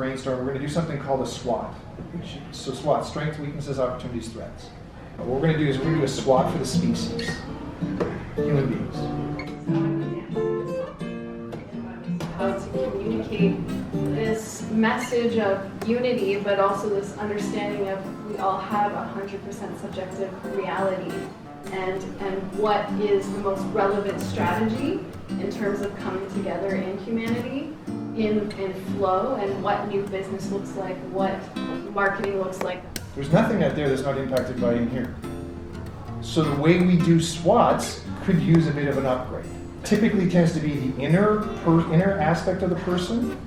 brainstorm. We're going to do something called a SWOT. So SWOT, strengths, weaknesses, opportunities, threats. What we're going to do is we're going to do a SWOT for the species, human beings. How to communicate this message of unity, but also this understanding of we all have 100% subjective reality, and what is the most relevant strategy in terms of coming together in humanity, in flow, and what new business looks like, what marketing looks like. There's nothing out there that's not impacted by in here. So the way we do SWOTs could use a bit of an upgrade. Typically tends to be the inner aspect of the person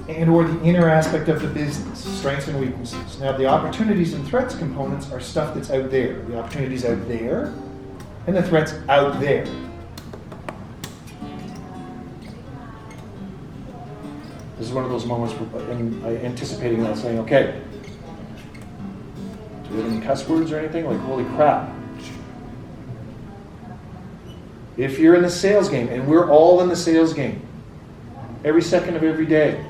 and or the inner aspect of the business, strengths and weaknesses. Now the opportunities and threats components are stuff that's out there. The opportunities out there and the threats out there. This is one of those moments where I'm anticipating that, saying, okay, do we have any cuss words or anything? Like, holy crap. If you're in the sales game, and we're all in the sales game, every second of every day,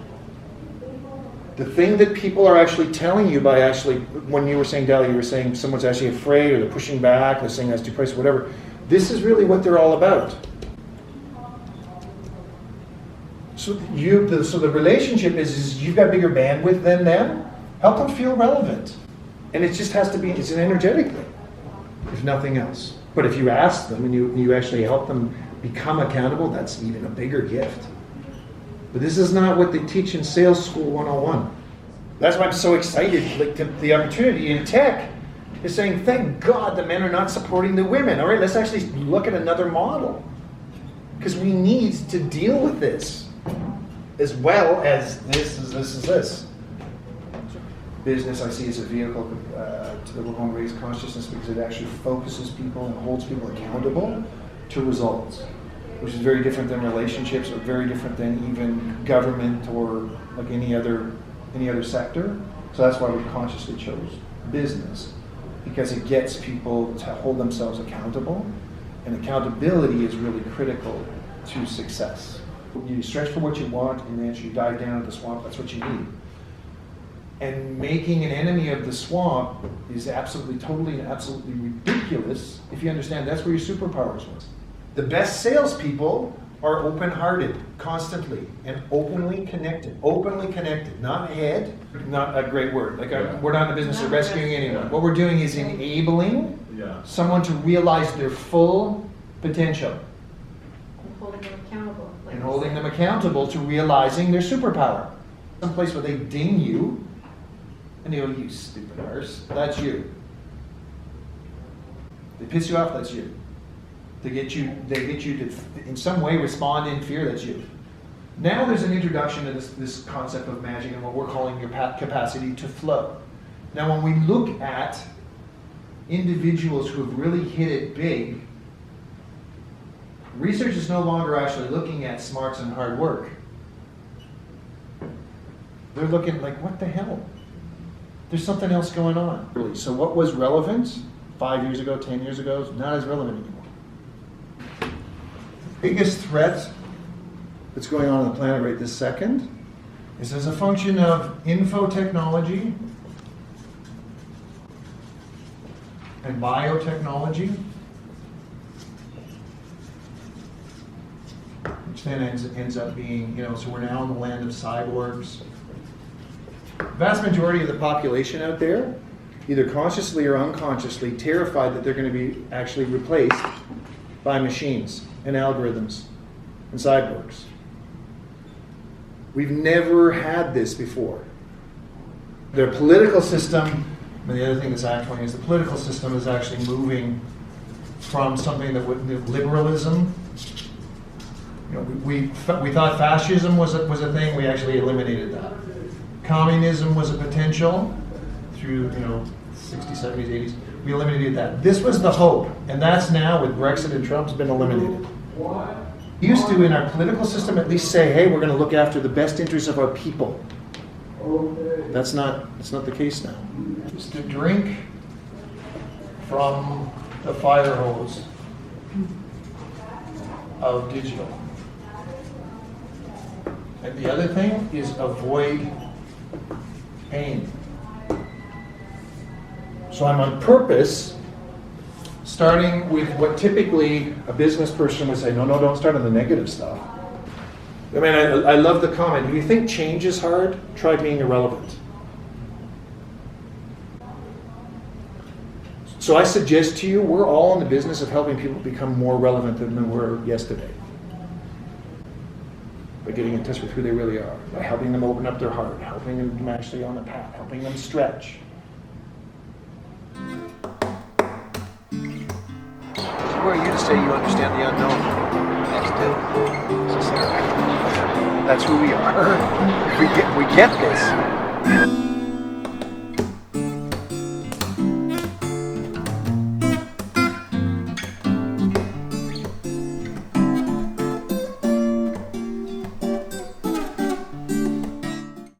the thing that people are actually telling you by actually, when you were saying, Dali, you were saying someone's actually afraid or they're pushing back, they're saying that's too pricey, whatever, this is really what they're all about. So the relationship is you've got bigger bandwidth than them, help them feel relevant. And it just has to be, it's an energetic thing, if nothing else. But if you ask them and you actually help them become accountable, that's even a bigger gift. But this is not what they teach in Sales School 101. That's why I'm so excited. Like the opportunity in tech is saying, thank God the men are not supporting the women. All right, let's actually look at another model. Because we need to deal with this as well as this. Business I see as a vehicle to the one raise consciousness because it actually focuses people and holds people accountable to results, which is very different than relationships or very different than even government or like any other sector. So that's why we consciously chose business, because it gets people to hold themselves accountable, and accountability is really critical to success. You stretch for what you want and then you dive down into the swamp, that's what you need. And making an enemy of the swamp is absolutely ridiculous if you understand that's where your superpowers was. The best salespeople are open-hearted, constantly, and openly connected. Openly connected, not head, not a great word. Like we're not in the business of rescuing anyone. What we're doing is enabling someone to realize their full potential. And holding them accountable. And holding them accountable to realizing their superpower. Some place where they ding you, and they go, you stupid arse, that's you. They piss you off, that's you. They get you to, in some way, respond in fear, that's you. Now there's an introduction to this concept of magic and what we're calling your capacity to flow. Now when we look at individuals who have really hit it big, research is no longer actually looking at smarts and hard work. They're looking like, what the hell? There's something else going on. So what was relevant 5 years ago, 10 years ago, is not as relevant anymore. Biggest threat that's going on the planet right this second is as a function of info technology and biotechnology, which then ends up being, so we're now in the land of cyborgs. Vast majority of the population out there, either consciously or unconsciously, terrified that they're going to be actually replaced by machines and algorithms and cyborgs. We've never had this before. The political system, and the other thing that's happening is the political system is actually moving from something that liberalism. We thought fascism was a thing. We actually eliminated that. Communism was a potential through 60s, 70s, 80s. We eliminated that. This was the hope, and that's now with Brexit and Trump's been eliminated. We used to, in our political system, at least say, hey, we're going to look after the best interests of our people. That's not the case now. Just to drink from the fire hose of digital. And the other thing is avoid pain. So I'm on purpose starting with what typically a business person would say, no, don't start on the negative stuff. I mean, I love the comment, if you think change is hard, try being irrelevant. So I suggest to you, we're all in the business of helping people become more relevant than they were yesterday. By getting in touch with who they really are, by helping them open up their heart, helping them actually on the path, helping them stretch. Who are you to say you understand the unknown? That's who we are. We get this.